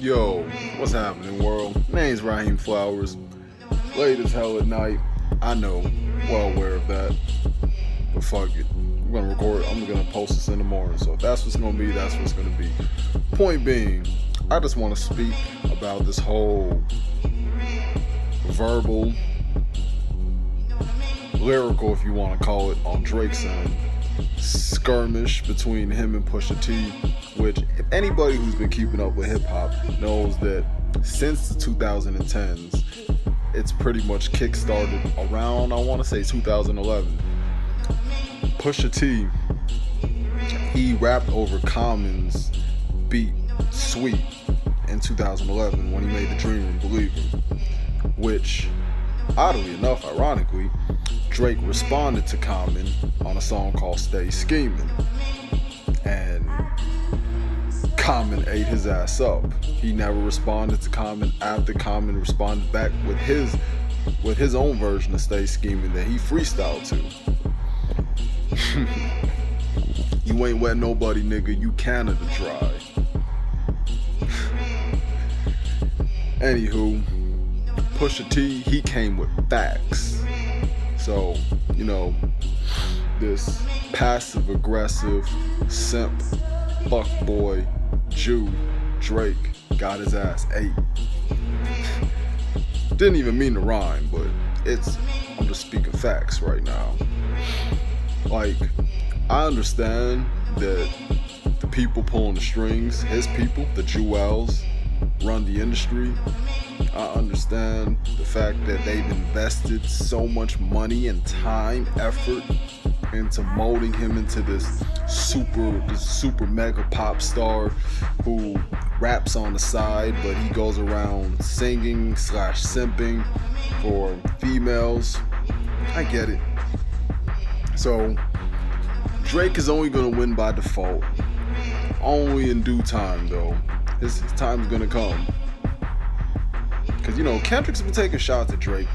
Yo, what's happening, world? Name's Raheem Flowers. Late as hell at night. I know, well aware of that. But fuck it. I'm gonna record. I'm gonna post this in the morning. So if that's what's gonna be, that's what's gonna be. Point being, I just want to speak about this whole verbal, lyrical, if you want to call it, on Drake's end, skirmish between him and Pusha T, which if anybody who's been keeping up with hip hop knows that since the 2010s, it's pretty much kick-started around, I want to say 2011. Pusha T, he rapped over Common's beat Sweet in 2011 when he made the Dreamer Believer, which, oddly enough, ironically, Drake responded to Common on a song called Stay Scheming, and Common ate his ass up. He never responded to Common after Common responded back with his own version of Stay Scheming that he freestyled to. You ain't wet nobody, nigga, you Canada dry. Anywho, Pusha T, he came with facts. So, this passive-aggressive simp fuckboy Jew Drake got his ass ate. Didn't even mean to rhyme, but I'm just speaking facts right now. Like, I understand that the people pulling the strings, his people, the Jewels, run the industry. I understand the fact that they've invested so much money and time, effort into molding him into this super mega pop star who raps on the side, but he goes around singing / simping for females. I get it. So Drake is only gonna win by default. Only in due time, though. His time's gonna come. Because, Kendrick's been taking shots at Drake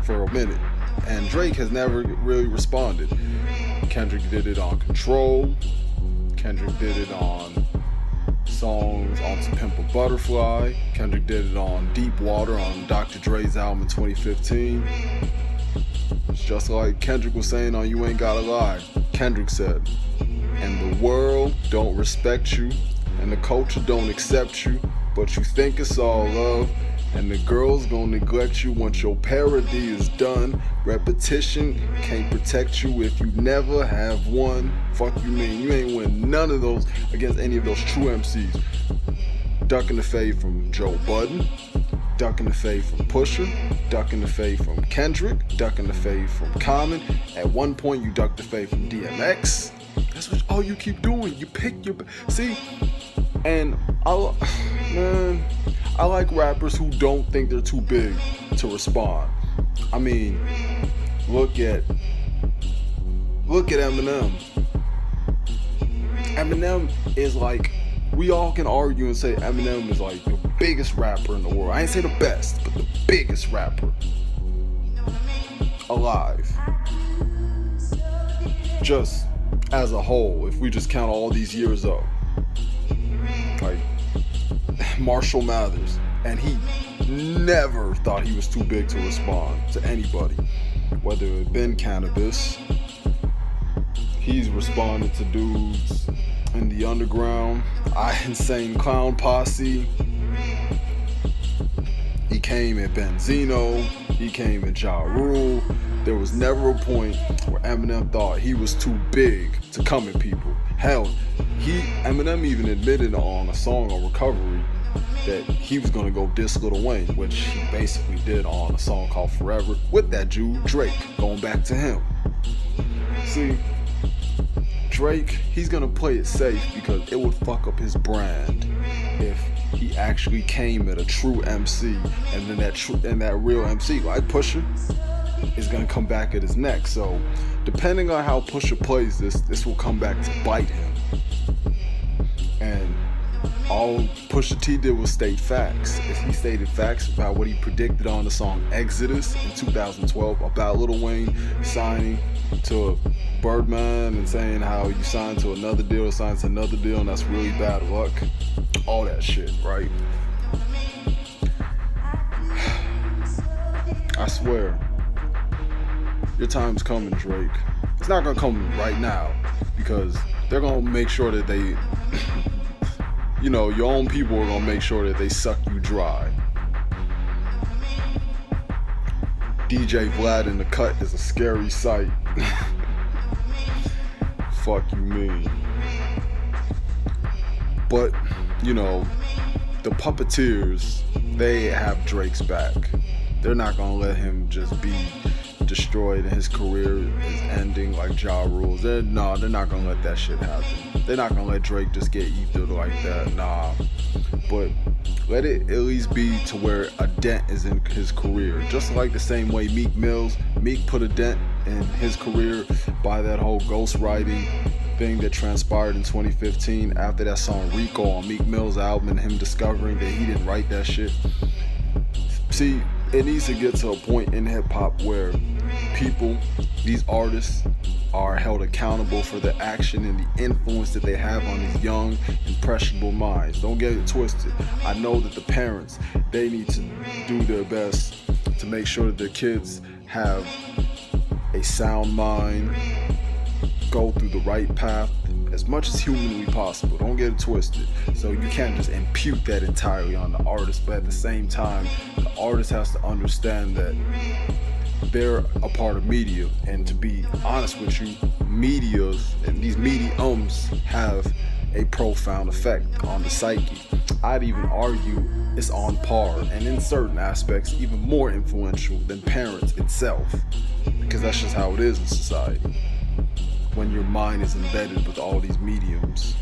for a minute, and Drake has never really responded. Kendrick did it on Control. Kendrick did it on songs on To Pimp a Butterfly. Kendrick did it on Deep Water on Dr. Dre's album in 2015. It's just like Kendrick was saying on You Ain't Gotta Lie. Kendrick said, "And the world don't respect you, and the culture don't accept you, but you think it's all love, and the girls gonna neglect you once your parody is done. Repetition can't protect you if you never have won. Fuck you mean, you ain't win none of those against any of those true MCs. Ducking the fade from Joe Budden, ducking the fade from Pusha, ducking the fade from Kendrick, ducking the fade from Common. At one point you ducked the fade from DMX. That's what all you keep doing. You pick your... See? And I like rappers who don't think they're too big to respond. I mean, look at Eminem. Eminem is like, we all can argue and say Eminem is like the biggest rapper in the world. I ain't say the best, but the biggest rapper alive. Just as a whole, if we just count all these years up. Like Marshall Mathers, and he never thought he was too big to respond to anybody, whether it had been cannabis. He's responded to dudes in the underground, Insane Clown Posse. He came at Benzino, he came at Ja Rule. There was never a point where Eminem thought he was too big to come at people. Hell, Eminem even admitted on a song on Recovery that he was gonna go diss Lil Wayne, which he basically did on a song called Forever with that Jew Drake, going back to him. See, Drake, he's gonna play it safe because it would fuck up his brand if he actually came at a true MC, and then that real MC like Pusha is gonna come back at his neck. So depending on how Pusha plays this will come back to bite him. And all Pusha T did was state facts. He stated facts about what he predicted on the song Exodus in 2012 about Lil Wayne signing to Birdman and saying how you signed to another deal, and that's really bad luck. All that shit, right? I swear, your time's coming, Drake. It's not gonna come right now because they're gonna make sure that they, your own people are gonna make sure that they suck you dry. DJ Vlad in the cut is a scary sight. Fuck you mean. But, the puppeteers, they have Drake's back. They're not gonna let him just be destroyed and his career is ending like Ja Rule's. They're not gonna let that shit happen. They're not gonna let Drake just get ethered like that. Nah. But let it at least be to where a dent is in his career. Just like the same way Meek put a dent in his career by that whole ghostwriting thing that transpired in 2015 after that song Rico on Meek Mill's album and him discovering that he didn't write that shit. See, it needs to get to a point in hip hop where people, these artists, are held accountable for the action and the influence that they have on these young, impressionable minds. Don't get it twisted. I know that the parents, they need to do their best to make sure that their kids have a sound mind, go through the right path as much as humanly possible. Don't get it twisted. So you can't just impute that entirely on the artist, but at the same time, the artist has to understand that they're a part of media, and to be honest with you, medias and these mediums have a profound effect on the psyche. I'd even argue it's on par, and in certain aspects even more influential than parents itself, because that's just how it is in society when your mind is embedded with all these mediums.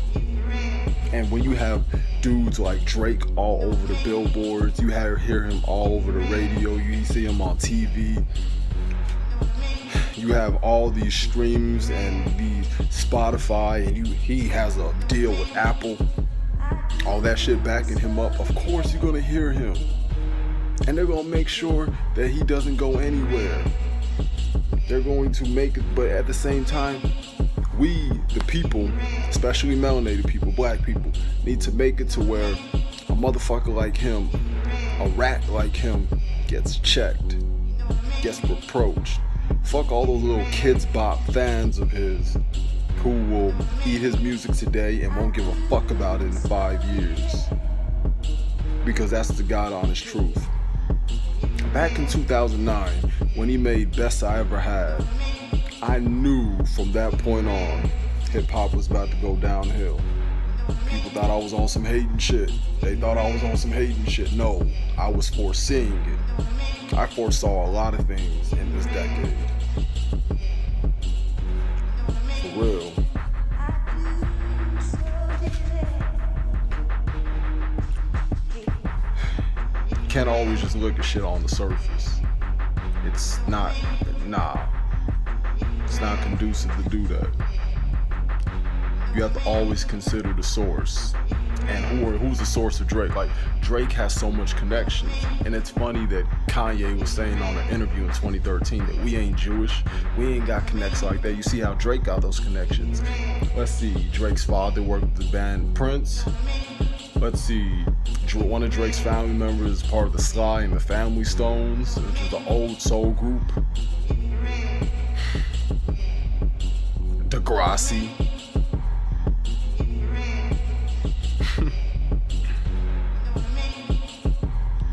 And when you have dudes like Drake all over the billboards, you hear him all over the radio, you see him on TV, you have all these streams and these Spotify, and he has a deal with Apple, all that shit backing him up. Of course you're gonna hear him, and they're gonna make sure that he doesn't go anywhere. They're going to make it, but at the same time, we, the people, especially melanated people, black people, need to make it to where a motherfucker like him, a rat like him, gets checked, gets reproached. Fuck all those little Kids Bop fans of his who will eat his music today and won't give a fuck about it in 5 years. Because that's the God honest truth. Back in 2009, when he made Best I Ever Had, I knew from that point on, hip hop was about to go downhill. People thought I was on some hating shit. They thought I was on some hating shit. No, I was foreseeing it. I foresaw a lot of things in this decade. For real. You can't always just look at shit on the surface. It's not conducive to do that. You have to always consider the source. And who's the source of Drake? Like, Drake has so much connections. And it's funny that Kanye was saying on an interview in 2013 that we ain't Jewish. We ain't got connects like that. You see how Drake got those connections. Let's see, Drake's father worked with the band Prince. Let's see, one of Drake's family members is part of the Sly and the Family Stones, which is the old soul group. Degrassi.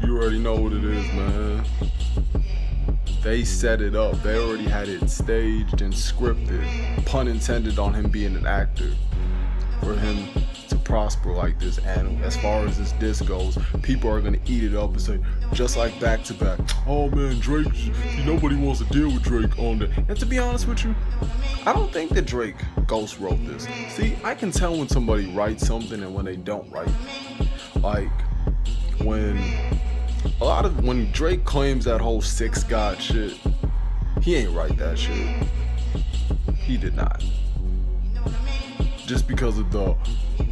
You already know what it is, man. They set it up. They already had it staged and scripted. Pun intended on him being an actor. For him to prosper like this. And as far as this disc goes, people are gonna eat it up and say, just like Back to Back, oh man, Drake, nobody wants to deal with Drake on that. And to be honest with you, I don't think that Drake ghost wrote this. See, I can tell when somebody writes something and when they don't write. Like, when Drake claims that whole Six God shit, he ain't write that shit. He did not. Just because of the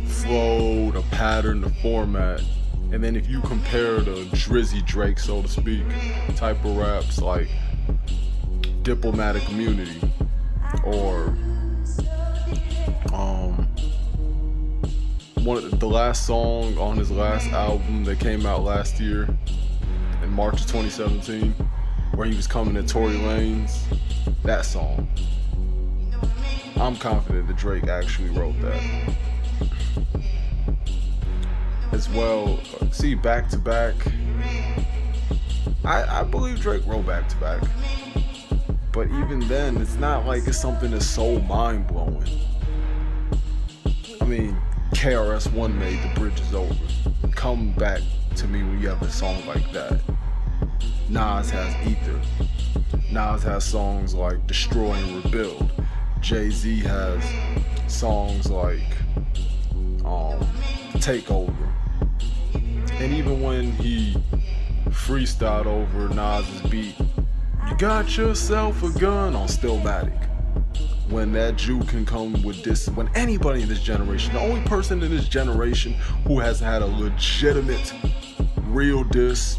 flow, the pattern, the format. And then if you compare the Drizzy Drake, so to speak, type of raps like Diplomatic Immunity or the last song on his last album that came out last year in March of 2017, where he was coming to Tory Lanez, that song. I'm confident that Drake actually wrote that. As well, see, back to back. I believe Drake wrote back to back. But even then, it's not like it's something that's so mind blowing. I mean, KRS-One made The Bridge Is Over. Come back to me when you have a song like that. Nas has Ether. Nas has songs like Destroy and Rebuild. Jay-Z has songs like Takeover. And even when he freestyled over Nas's beat, you got yourself a gun on Stillmatic. When that Jew can come with this, when anybody in this generation, the only person in this generation who has had a legitimate real diss,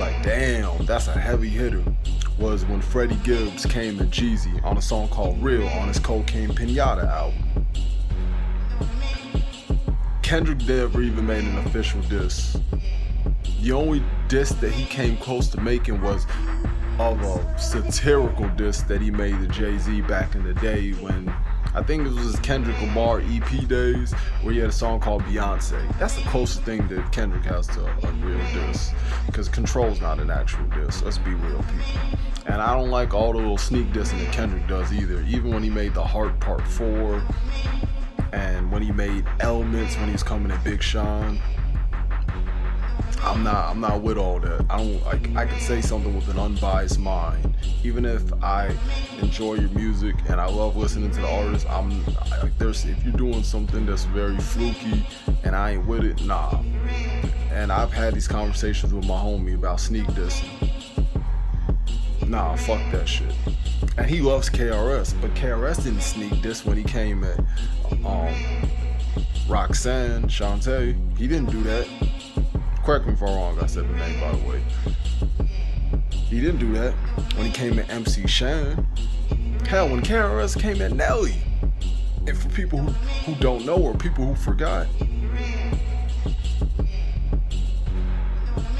like damn, that's a heavy hitter, was when Freddie Gibbs came at Jeezy on a song called Real on his Cocaine Pinata album. Kendrick never even made an official diss. The only diss that he came close to making was of a satirical diss that he made to Jay-Z back in the day when, I think it was his Kendrick Lamar EP days, where he had a song called Beyonce. That's the closest thing that Kendrick has to a real diss, because Control's not an actual diss. Let's be real, people. And I don't like all the little sneak dissing that Kendrick does either. Even when he made The Heart Part 4, and when he made Elements when he was coming at Big Sean, I'm not with all that. I can say something with an unbiased mind. Even if I enjoy your music and I love listening to the artist, if you're doing something that's very fluky and I ain't with it, nah. And I've had these conversations with my homie about sneak dissing. Nah, fuck that shit. And he loves KRS, but KRS didn't sneak diss when he came at Roxanne, Shantae. He didn't do that. Correct me if I'm wrong, I said the name, by the way. He didn't do that when he came at MC Shan. Hell, when KRS came at Nelly. And for people who don't know or people who forgot,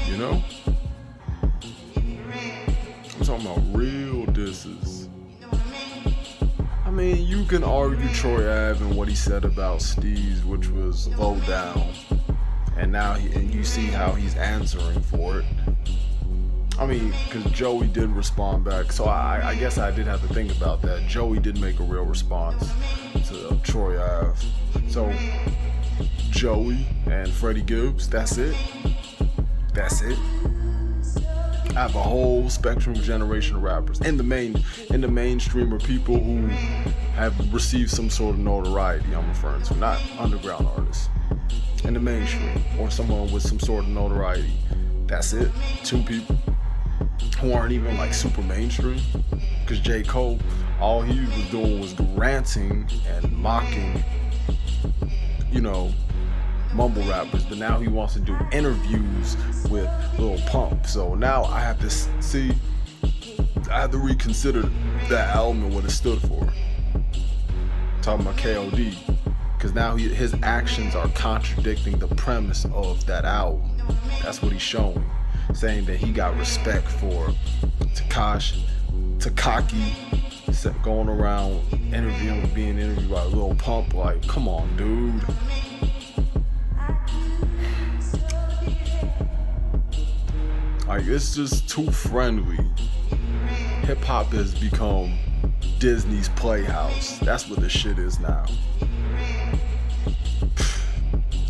you know? I'm talking about real disses. I mean, you can argue Troy Ave and what he said about Steez, which was low down. And now you see how he's answering for it. I mean, because Joey did respond back, so I guess I did have to think about that. Joey did make a real response to Troy Ave. So, Joey and Freddie Gibbs, that's it. That's it. I have a whole spectrum of generation of rappers. In the mainstream are people who have received some sort of notoriety, I'm referring to, not underground artists. In the mainstream, or someone with some sort of notoriety. That's it. 2 people who aren't even like super mainstream. Because J. Cole, all he was doing was ranting and mocking, mumble rappers. But now he wants to do interviews with Lil Pump. So now I have to reconsider that album and what it stood for. Talking about KOD. Because now his actions are contradicting the premise of that album. That's what he's showing. Saying that he got respect for Tekashi, going around being interviewed by Lil Pump. Like, come on, dude. Like, it's just too friendly. Hip hop has become Disney's Playhouse. That's what this shit is now.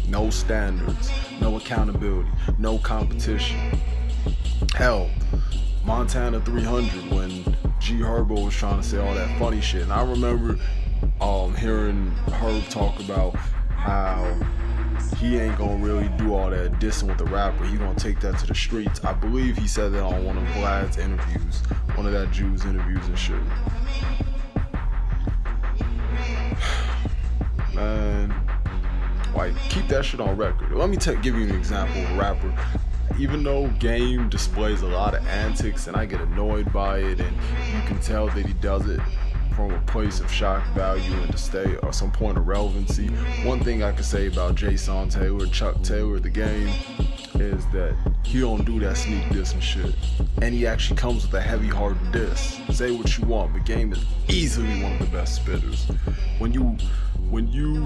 No standards, no accountability, no competition. Hell, Montana 300 when G Herbo was trying to say all that funny shit. And I remember hearing Herb talk about how he ain't gonna really do all that dissing with the rapper. He gonna take that to the streets. I believe he said that on one of Vlad's interviews, one of that Jew's interviews and shit. Man, like, keep that shit on record. Let me give you an example of a rapper. Even though Game displays a lot of antics and I get annoyed by it, and you can tell that he does it from a place of shock value and to stay or some point of relevancy. One thing I can say about Jason Taylor, Chuck Taylor, the Game, is that he don't do that sneak diss and shit. And he actually comes with a heavy-hearted diss. Say what you want, but Game is easily one of the best spitters. When you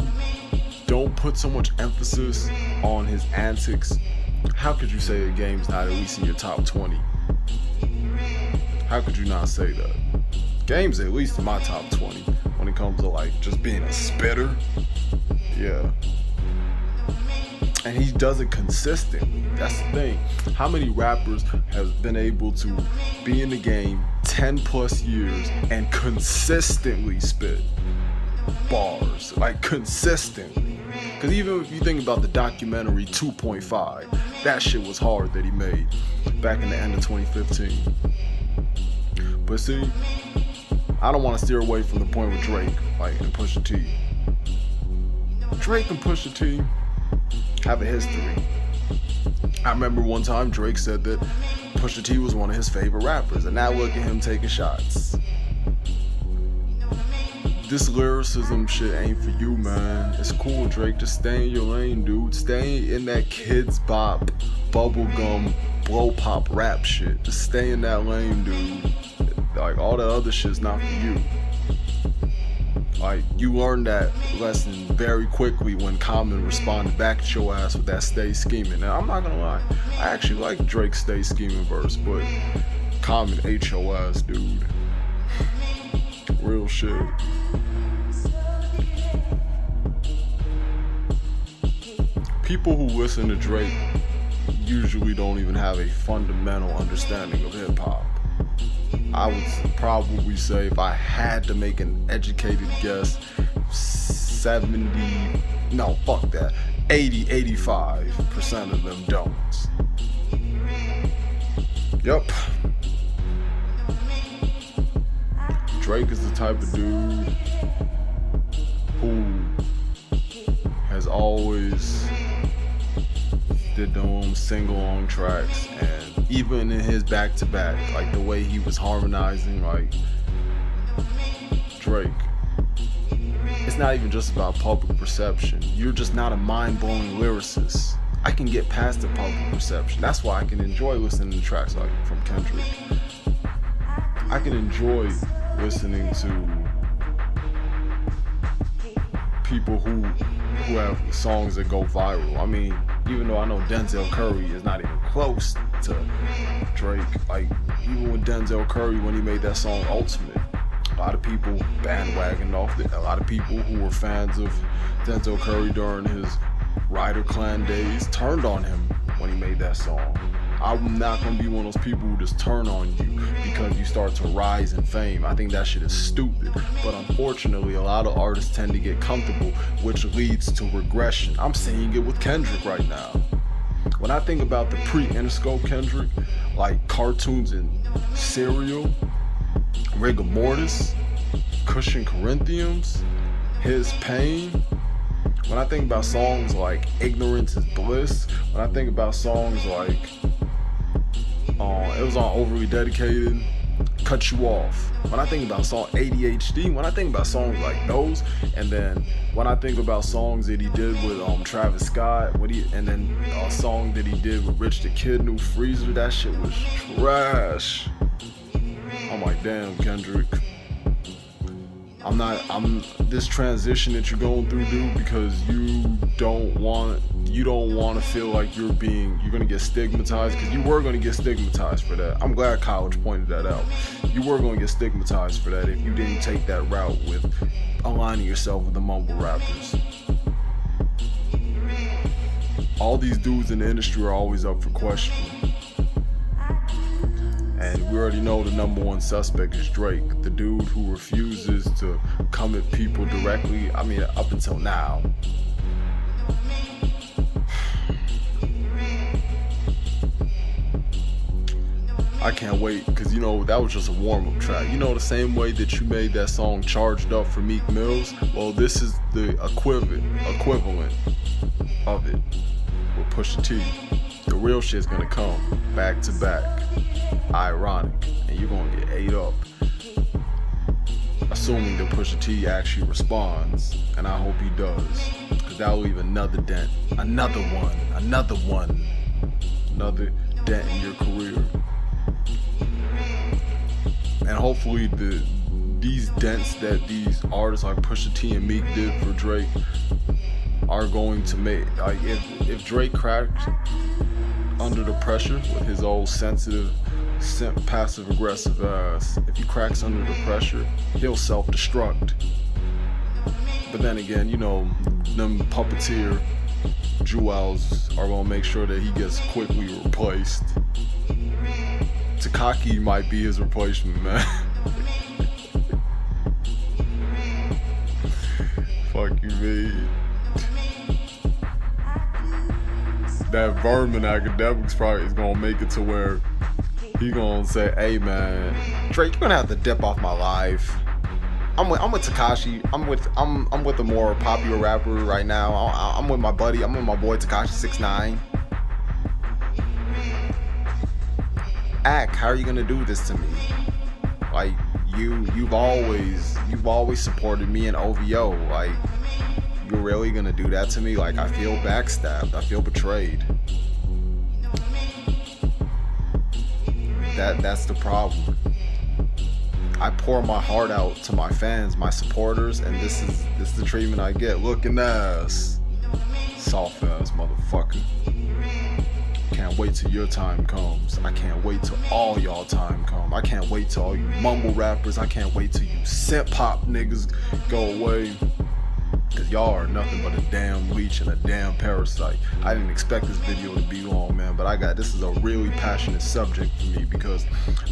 don't put so much emphasis on his antics, how could you say that Game's not at least in your top 20? How could you not say that? Game's at least in my top 20 when it comes to like just being a spitter. Yeah. And he does it consistently. That's the thing. How many rappers have been able to be in the game 10 plus years and consistently spit bars? Like consistently. Because even if you think about the documentary 2.5, that shit was hard that he made back in the end of 2015. But see, I don't want to steer away from the point with Drake, like, and Pusha T. Drake and Pusha T have a history. I remember one time Drake said that Pusha T was one of his favorite rappers, and now look at him taking shots. This lyricism shit ain't for you, man. It's cool, Drake. Just stay in your lane, dude. Stay in that kids bop, bubblegum, blow pop rap shit. Just stay in that lane, dude. Like, all that other shit's not for you. Like, you learned that lesson very quickly when Common responded back at your ass with that Stay Scheming. Now, I'm not gonna lie, I actually like Drake's Stay Scheming verse, but Common ate your ass, dude. Real shit. People who listen to Drake usually don't even have a fundamental understanding of hip-hop. I would probably say, if I had to make an educated guess, 85% of them don't. Yup. Drake is the type of dude who has always did them single-long tracks, and even in his back-to-back, like the way he was harmonizing, like Drake, it's not even just about public perception. You're just not a mind-blowing lyricist. I can get past the public perception. That's why I can enjoy listening to tracks like from Kendrick. I can enjoy listening to people who have songs that go viral. I mean, even though I know Denzel Curry is not even close to Drake, like, even with Denzel Curry when he made that song Ultimate, a lot of people bandwagoned off it. A lot of people who were fans of Denzel Curry during his Ryder Clan days turned on him when he made that song. I'm not gonna be one of those people who just turn on you because you start to rise in fame. I think that shit is stupid. But unfortunately, a lot of artists tend to get comfortable, which leads to regression. I'm seeing it with Kendrick right now. When I think about the pre-Interscope Kendrick, like cartoons and Serial, Rigor Mortis, Cushion Corinthians, His Pain, when I think about songs like Ignorance is Bliss, when I think about songs like it was on Overly Dedicated, Cut You Off, when I think about song ADHD, when I think about songs like those, and then when I think about songs that he did with Travis Scott, and then a song that he did with Rich the Kid, New Freezer, that shit was trash. I'm like, damn, Kendrick. This transition that you're going through, dude, because you don't want to feel like you're gonna get stigmatized, because you were gonna get stigmatized for that. I'm glad College pointed that out. You were gonna get stigmatized for that if you didn't take that route with aligning yourself with the mumble rappers. All these dudes in the industry are always up for question. And we already know the number one suspect is Drake, the dude who refuses to come at people directly. I mean, up until now. I can't wait, because, that was just a warm-up track. The same way that you made that song Charged Up for Meek Mills? Well, this is the equivalent of it with Pusha T. The real shit's gonna come back to back. Ironic, and you're gonna get ate up. Assuming that Pusha T actually responds, and I hope he does, because that'll leave another dent, another one. another dent in your career. And hopefully these dents that these artists like Pusha T and Meek did for Drake are going to make, like, if Drake cracked under the pressure with his old sensitive, passive aggressive ass, if he cracks under the pressure, he'll self-destruct. But then again, you know, them puppeteer jewels are gonna make sure that he gets quickly replaced. Tekashi might be his replacement, man. Fuck you, man. That Vermin Academics probably is gonna make it to where he gonna say, "Hey, man, Drake, you're gonna have to dip off my life. I'm with Tekashi. I'm with a more popular rapper right now. I'm with my buddy. I'm with my boy Tekashi 6ix9ine. Ack, how are you gonna do this to me? Like, you've always supported me in OVO. Like, you're really gonna do that to me? Like, I feel backstabbed. I feel betrayed." That's the problem. I pour my heart out to my fans, my supporters, and this is the treatment I get. Looking ass, soft ass motherfucker. Can't wait till your time comes. I can't wait till all y'all time come. I can't wait till all you mumble rappers. I can't wait till you synth pop niggas go away. Cause y'all are nothing but a damn leech and a damn parasite. I didn't expect this video to be long, man, but this is a really passionate subject for me because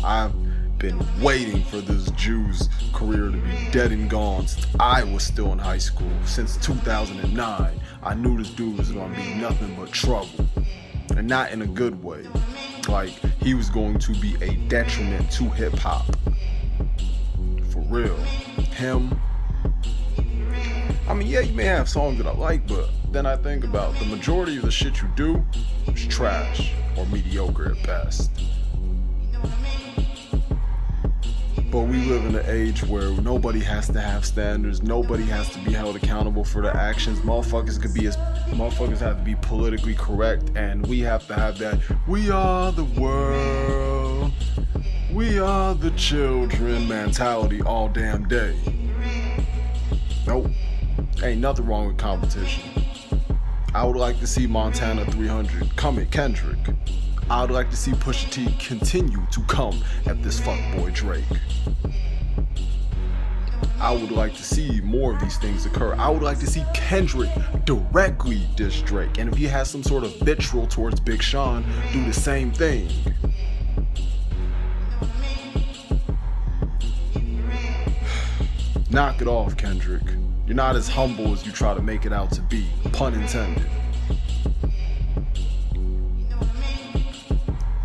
I've been waiting for this Jew's career to be dead and gone since I was still in high school. Since 2009, I knew this dude was gonna be nothing but trouble. And not in a good way. Like, he was going to be a detriment to hip hop. For real. Him. I mean, yeah, you may have songs that I like, but then I think about the majority of the shit you do is trash or mediocre at best. But we live in an age where nobody has to have standards. Nobody has to be held accountable for their actions. Motherfuckers have to be politically correct, and we have to have that. We are the world. We are the children mentality all damn day. Nope. Ain't nothing wrong with competition. I would like to see Montana 300 come at Kendrick. I would like to see Pusha T continue to come at this fuckboy Drake. I would like to see more of these things occur. I would like to see Kendrick directly diss Drake. And if he has some sort of vitriol towards Big Sean, do the same thing. Knock it off, Kendrick. You're not as humble as you try to make it out to be. Pun intended.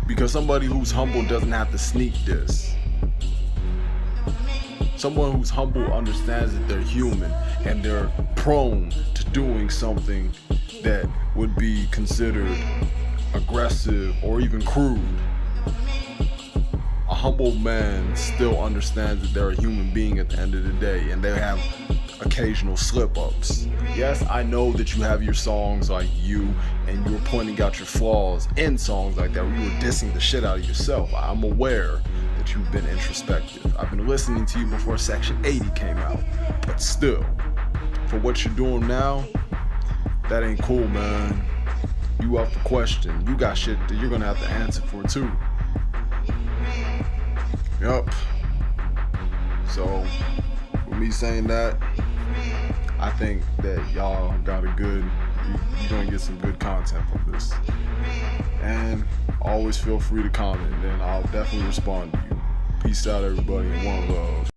Because somebody who's humble doesn't have to sneak this. Someone who's humble understands that they're human and they're prone to doing something that would be considered aggressive or even crude. A humble man still understands that they're a human being at the end of the day, and they have occasional slip-ups. Yes, I know that you have your songs like You, and you were pointing out your flaws in songs like that, where you were dissing the shit out of yourself. I'm aware that you've been introspective. I've been listening to you before Section 80 came out, but still, for what you're doing now, that ain't cool, man. You up for question. You got shit that you're gonna have to answer for too. Yup. So, with me saying that, I think that y'all got you're gonna get some good content from this. And always feel free to comment, and I'll definitely respond to you. Peace out, everybody, and one love.